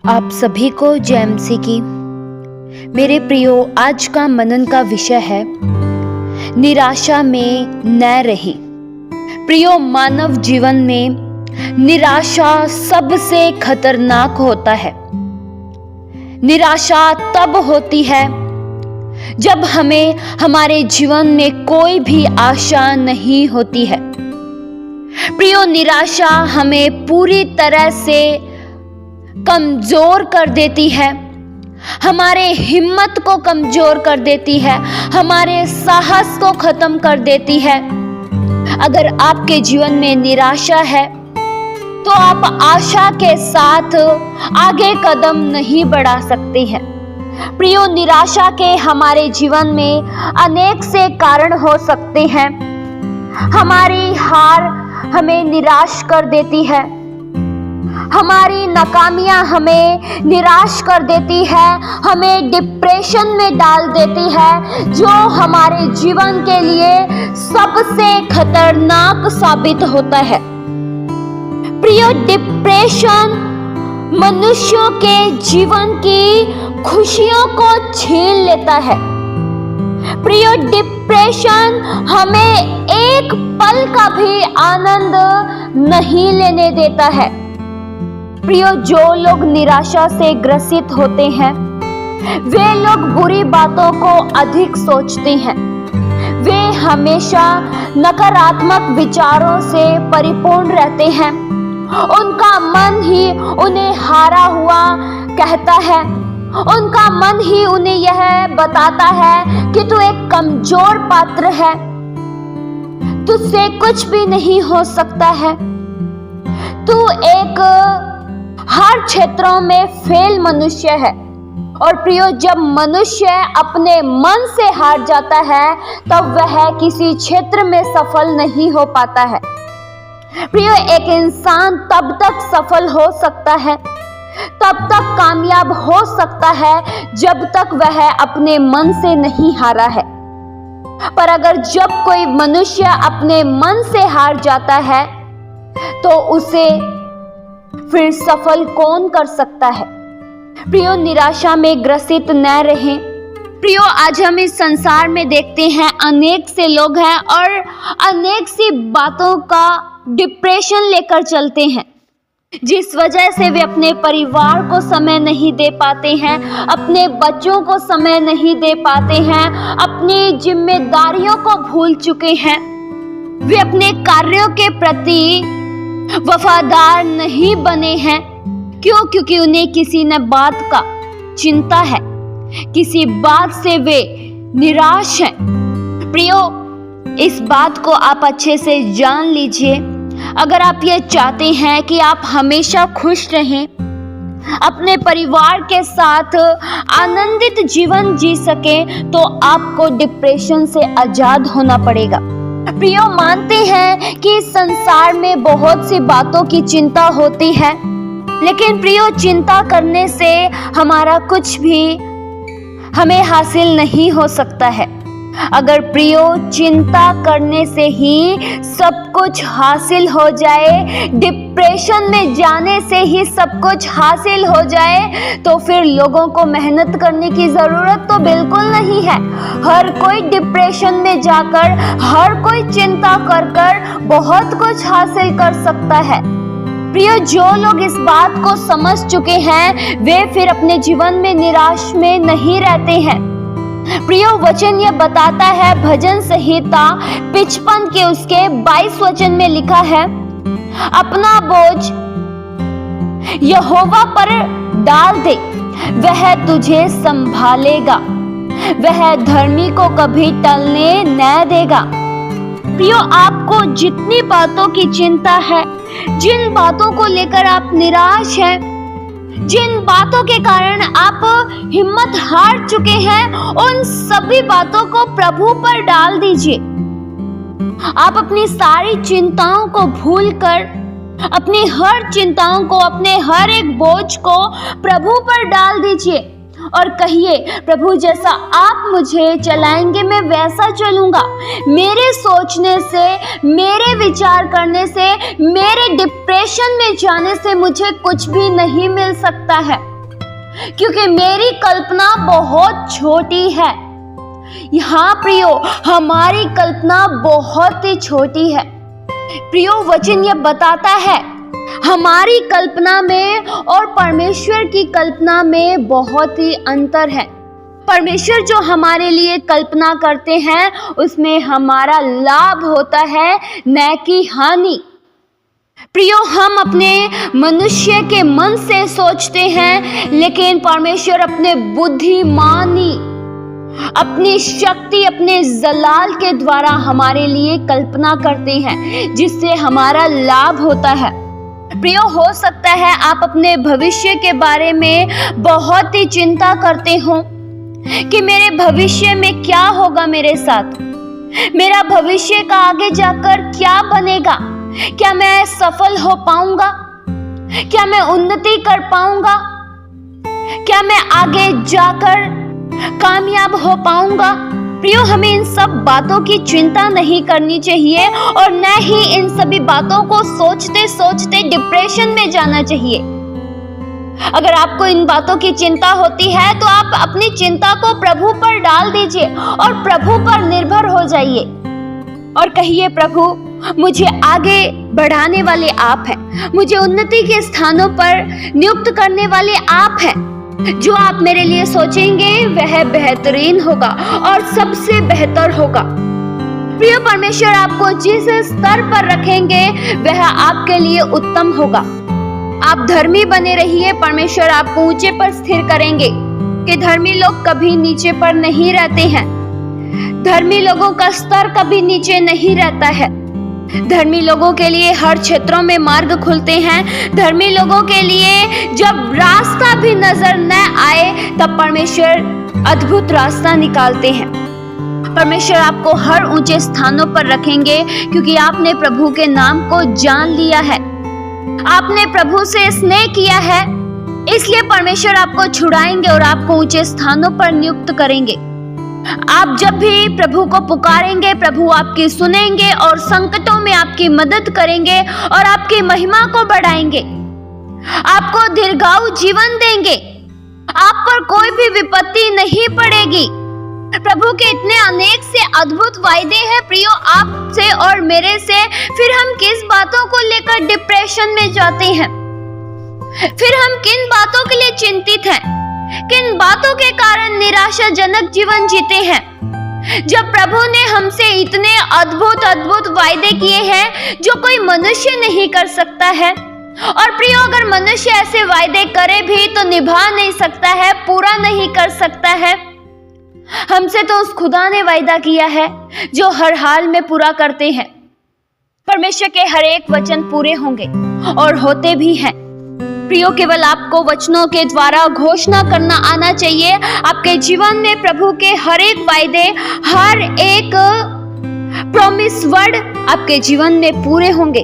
आप सभी को जेएमसी की मेरे प्रियो, आज का मनन का विषय है निराशा में न रहे। प्रियो, मानव जीवन में निराशा सबसे खतरनाक होता है। निराशा तब होती है जब हमें हमारे जीवन में कोई भी आशा नहीं होती है। प्रियो, निराशा हमें पूरी तरह से कमजोर कर देती है, हमारे हिम्मत को कमजोर कर देती है, हमारे साहस को खत्म कर देती है। अगर आपके जीवन में निराशा है तो आप आशा के साथ आगे कदम नहीं बढ़ा सकते हैं। प्रियो, निराशा के हमारे जीवन में अनेक से कारण हो सकते हैं। हमारी हार हमें निराश कर देती है, हमारी नाकामियां हमें निराश कर देती है, हमें डिप्रेशन में डाल देती है, जो हमारे जीवन के लिए सबसे खतरनाक साबित होता है। प्रिय, डिप्रेशन मनुष्यों के जीवन की खुशियों को छीन लेता है। प्रिय, डिप्रेशन हमें एक पल का भी आनंद नहीं लेने देता है। प्रियो, जो लोग निराशा से ग्रसित होते हैं वे लोग बुरी बातों को अधिक सोचते हैं। वे हमेशा नकारात्मक विचारों से परिपूर्ण रहते हैं। उनका मन ही उन्हें हारा हुआ कहता है, उनका मन ही उन्हें यह बताता है कि तू एक कमजोर पात्र है, तुझसे कुछ भी नहीं हो सकता है, तू एक हर क्षेत्रों में फेल मनुष्य है। और प्रियो, जब मनुष्य अपने मन से हार जाता है तब वह किसी क्षेत्र में सफल नहीं हो पाता है। प्रियो, एक इंसान तब तक सफल हो सकता है, तब तक कामयाब हो सकता है जब तक वह अपने मन से नहीं हारा है। पर अगर जब कोई मनुष्य अपने मन से हार जाता है तो उसे फिर सफल कौन कर सकता है। प्रियो, निराशा में ग्रसित न रहें। प्रियो, आज हम इस संसार में देखते हैं अनेक से लोग हैं और अनेक सी बातों का डिप्रेशन लेकर चलते हैं, जिस वजह से वे अपने परिवार को समय नहीं दे पाते हैं, अपने बच्चों को समय नहीं दे पाते हैं, अपनी जिम्मेदारियों को भूल चुके हैं। वे अपने कार्यों के प्रति वफादार नहीं बने हैं। क्यों? क्योंकि उन्हें किसी न बात का चिंता है, किसी बात से वे निराश हैं। प्रियो, इस बात को आप अच्छे से जान लीजिए। अगर आप ये चाहते हैं कि आप हमेशा खुश रहें, अपने परिवार के साथ आनंदित जीवन जी सकें, तो आपको डिप्रेशन से आजाद होना पड़ेगा। प्रियो, मानते हैं कि इस संसार में बहुत सी बातों की चिंता होती है, लेकिन प्रियो, चिंता करने से हमारा कुछ भी हमें हासिल नहीं हो सकता है। अगर प्रियो, चिंता करने से ही सब कुछ हासिल हो जाए, डिप्रेशन में जाने से ही सब कुछ हासिल हो जाए, तो फिर लोगों को मेहनत करने की जरूरत तो बिल्कुल नहीं है। हर कोई डिप्रेशन में जाकर, हर कोई चिंता कर बहुत कुछ हासिल कर सकता है। प्रियो, जो लोग इस बात को समझ चुके हैं वे फिर अपने जीवन में निराश में नहीं रहते हैं। प्रियो, वचन यह बताता है, भजन संहिता 55 के उसके 22 वचन में लिखा है, अपना बोझ यहोवा पर डाल दे, वह तुझे संभालेगा, वह धर्मी को कभी टलने न देगा। प्रियो, आपको जितनी बातों की चिंता है, जिन बातों को लेकर आप निराश हैं, जिन बातों के कारण आप हिम्मत हार चुके हैं, उन सभी बातों को प्रभु पर डाल दीजिए। आप अपनी सारी चिंताओं को भूलकर, अपनी हर चिंताओं को, अपने हर एक बोझ को प्रभु पर डाल दीजिए और कहिए, प्रभु जैसा आप मुझे चलाएंगे मैं वैसा चलूंगा। मेरे सोचने से, मेरे विचार करने से, मेरे डिप्रेशन में जाने से मुझे कुछ भी नहीं मिल सकता है, क्योंकि मेरी कल्पना बहुत छोटी है। हाँ प्रियो, हमारी कल्पना बहुत ही छोटी है। प्रियो, वचन यह बताता है हमारी कल्पना में और परमेश्वर की कल्पना में बहुत ही अंतर है। परमेश्वर जो हमारे लिए कल्पना करते हैं उसमें हमारा लाभ होता है, न कि हानि। प्रियो, हम अपने मनुष्य के मन से सोचते हैं, लेकिन परमेश्वर अपने बुद्धिमानी, अपनी शक्ति, अपने जलाल के द्वारा हमारे लिए कल्पना करते हैं, जिससे हमारा लाभ होता है। प्रियो, हो सकता है आप अपने भविष्य के बारे में बहुत ही चिंता करते हो कि मेरे भविष्य में क्या होगा मेरे साथ, मेरा भविष्य का आगे जाकर क्या बनेगा, क्या मैं सफल हो पाऊंगा, क्या मैं उन्नति कर पाऊंगा, क्या मैं आगे जाकर कामयाब हो पाऊंगा। प्रियो, हमें इन सब बातों की चिंता नहीं करनी चाहिए और न ही इन सभी बातों को सोचते सोचते डिप्रेशन में जाना चाहिए। अगर आपको इन बातों की चिंता होती है तो आप अपनी चिंता को प्रभु पर डाल दीजिए और प्रभु पर निर्भर हो जाइए और कहिए, प्रभु मुझे आगे बढ़ाने वाले आप हैं, मुझे उन्नति के स्थानों पर नियुक्त करने वाले आप हैं। जो आप मेरे लिए सोचेंगे वह बेहतरीन होगा और सबसे बेहतर होगा। प्रिय परमेश्वर आपको जिस स्तर पर रखेंगे वह आपके लिए उत्तम होगा। आप धर्मी बने रहिए, परमेश्वर आपको ऊंचे पर स्थिर करेंगे कि धर्मी लोग कभी नीचे पर नहीं रहते हैं। धर्मी लोगों का स्तर कभी नीचे नहीं रहता है। धर्मी लोगों के लिए हर क्षेत्रों में मार्ग खुलते हैं। धर्मी लोगों के लिए जब रास्ता भी नजर न आए तब परमेश्वर अद्भुत रास्ता निकालते हैं। परमेश्वर आपको हर ऊंचे स्थानों पर रखेंगे क्योंकि आपने प्रभु के नाम को जान लिया है, आपने प्रभु से स्नेह किया है, इसलिए परमेश्वर आपको छुड़ाएंगे और आपको ऊंचे स्थानों पर नियुक्त करेंगे। आप जब भी प्रभु को पुकारेंगे, प्रभु आपकी सुनेंगे और संकटों में आपकी मदद करेंगे और आपकी महिमा को बढ़ाएंगे, आपको दीर्घायु जीवन देंगे, आप पर कोई भी विपत्ति नहीं पड़ेगी। प्रभु के इतने अनेक से अद्भुत वायदे हैं प्रियो आपसे और मेरे से, फिर हम किस बातों को लेकर डिप्रेशन में जाते हैं? फिर हम किन बातों के लिए चिंतित हैं? किन बातों के कारण निराशाजनक जीवन जीते हैं? जब प्रभु ने हमसे इतने अद्भुत अद्भुत वायदे किए हैं जो कोई मनुष्य नहीं कर सकता है। और प्रियो, अगर मनुष्य ऐसे वायदे करे भी तो निभा नहीं सकता है, पूरा नहीं कर सकता है। हमसे तो उस खुदा ने वायदा किया है जो हर हाल में पूरा करते हैं। परमेश्वर के हर एक वचन पूरे होंगे और होते भी हैं। प्रियो, केवल आपको वचनों के द्वारा घोषणा करना आना चाहिए। आपके जीवन में प्रभु के हर एक वायदे, हर एक प्रॉमिस वर्ड आपके जीवन में पूरे होंगे।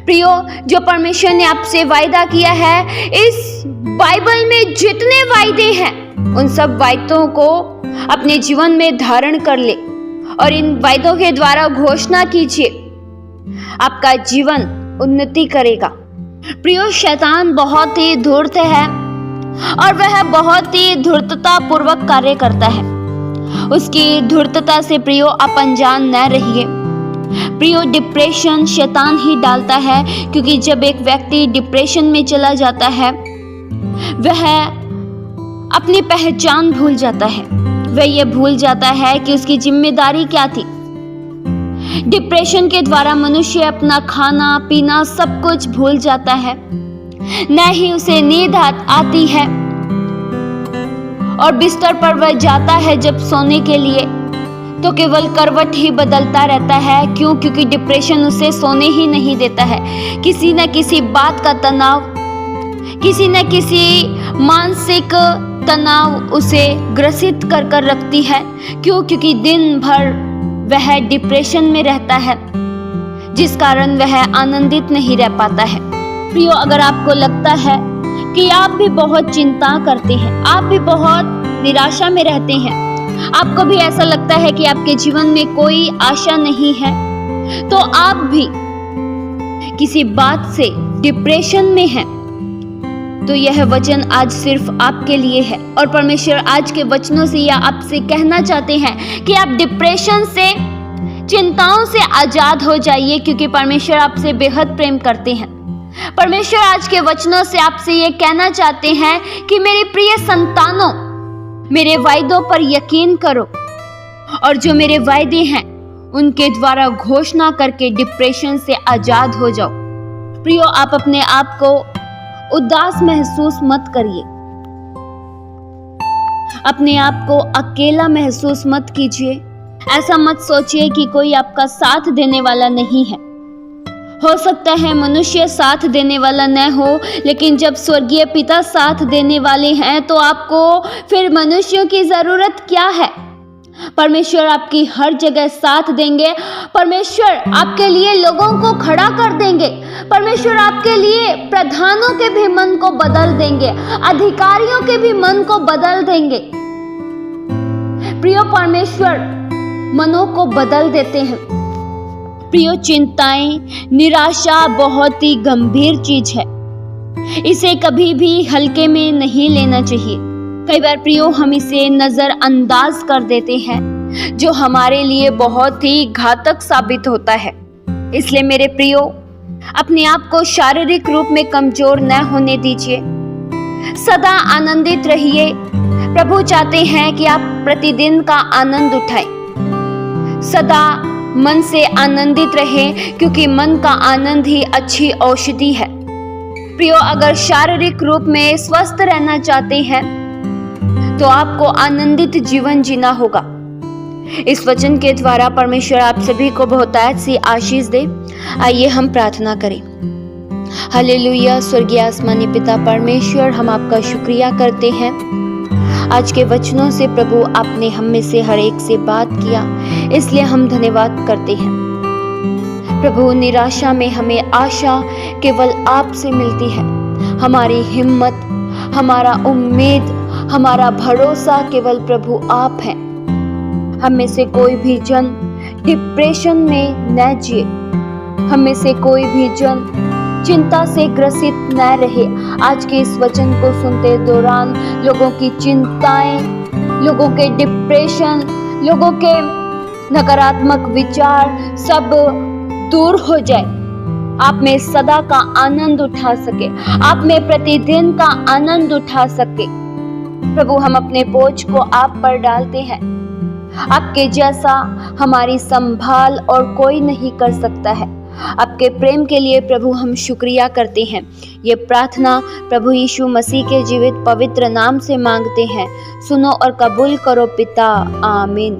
प्रियो, जो परमेश्वर ने आपसे वायदा किया है, इस बाइबल में जितने वायदे हैं उन सब वायदों को अपने जीवन में धारण कर ले और इन वायदों के द्वारा घोषणा कीजिए, आपका जीवन उन्नति करेगा। प्रियो, शैतान बहुत ही धूर्त है और वह बहुत ही धूर्तता पूर्वक कार्य करता है। उसकी धूर्तता से प्रियो आप अनजान न रहिए। प्रियो, डिप्रेशन शैतान ही डालता है, क्योंकि जब एक व्यक्ति डिप्रेशन में चला जाता है वह अपनी पहचान भूल जाता है। वह ये भूल जाता है कि उसकी जिम्मेदारी क्या थी। डिप्रेशन के द्वारा मनुष्य अपना खाना पीना सब कुछ भूल जाता है, न ही उसे नींद आती है और बिस्तर पर वह जाता है जब सोने के लिए तो केवल करवट ही बदलता रहता है। क्यों? क्योंकि डिप्रेशन उसे सोने ही नहीं देता है। किसी न किसी बात का तनाव, किसी न किसी मानसिक तनाव उसे ग्रसित कर रखती है। क्यों? क्योंकि दिन भर वह डिप्रेशन में रहता है, जिस कारण वह आनंदित नहीं रह पाता है। प्रियो, अगर आपको लगता है क्योंकि आप भी बहुत चिंता करते हैं, आप भी बहुत निराशा में रहते हैं। आपको भी ऐसा लगता है कि आपके जीवन में कोई आशा नहीं है, तो आप भी किसी बात से डिप्रेशन में हैं, तो यह वचन आज सिर्फ आपके लिए है। और परमेश्वर आज के वचनों से या आपसे कहना चाहते हैं कि आप डिप्रेशन से, चिंताओं से आजाद हो जाइए, क्योंकि परमेश्वर आपसे बेहद प्रेम करते हैं। परमेश्वर आज के वचनों से आपसे ये कहना चाहते हैं कि मेरे प्रिय संतानों, मेरे वायदों पर यकीन करो और जो मेरे वायदे हैं उनके द्वारा घोषणा करके डिप्रेशन से आजाद हो जाओ। प्रियो, आप अपने आप को उदास महसूस मत करिए, अपने आप को अकेला महसूस मत कीजिए। ऐसा मत सोचिए कि कोई आपका साथ देने वाला नहीं है। हो सकता है मनुष्य साथ देने वाला न हो, लेकिन जब स्वर्गीय पिता साथ देने वाले हैं तो आपको फिर मनुष्यों की जरूरत क्या है। परमेश्वर आपकी हर जगह साथ देंगे। परमेश्वर आपके लिए लोगों को खड़ा कर देंगे। परमेश्वर आपके लिए प्रधानों के भी मन को बदल देंगे, अधिकारियों के भी मन को बदल देंगे। प्रियो, परमेश्वर मनों को बदल देते हैं। प्रियो, चिंताएं, निराशा बहुत ही गंभीर चीज है, इसे कभी भी हल्के में नहीं लेना चाहिए। कई बार प्रियो हम इसे नजरअंदाज कर देते हैं, जो हमारे लिए बहुत ही घातक साबित होता है। इसलिए मेरे प्रियो, अपने आप को शारीरिक रूप में कमजोर न होने दीजिए। सदा आनंदित रहिए। प्रभु चाहते हैं कि आप प्रतिदिन का आनंद उठाएं। सदा मन से आनंदित रहें, क्योंकि मन का आनंद ही अच्छी औषधि है। प्रियो, अगर शारीरिक रूप में स्वस्थ रहना चाहते हैं तो आपको आनंदित जीवन जीना होगा। इस वचन के द्वारा परमेश्वर आप सभी को बहुतायत सी आशीष दे। आइए हम प्रार्थना करें। हालेलुया। स्वर्गीय आसमानी पिता परमेश्वर, हम आपका शुक्रिया करते हैं। आज के वचनों से प्रभु आपने हम में से हर एक से बात किया, इसलिए हम धन्यवाद करते हैं। प्रभु, निराशा में हमें आशा केवल आपसे मिलती है। हमारी हिम्मत, हमारा उम्मीद, हमारा भरोसा केवल प्रभु आप हैं। हम में से कोई भी जन डिप्रेशन में न जिए, हम में से कोई भी जन चिंता से ग्रसित न रहे। आज के इस वचन को सुनते दौरान लोगों की चिंताएं, लोगों के डिप्रेशन, लोगों के नकारात्मक विचार सब दूर हो जाए। आप में सदा का आनंद उठा सके, आप में प्रतिदिन का आनंद उठा सके। प्रभु, हम अपने बोझ को आप पर डालते हैं। आपके जैसा हमारी संभाल और कोई नहीं कर सकता है। आपके प्रेम के लिए प्रभु हम शुक्रिया करते हैं। ये प्रार्थना प्रभु यीशु मसीह के जीवित पवित्र नाम से मांगते हैं। सुनो और कबूल करो पिता। आमीन।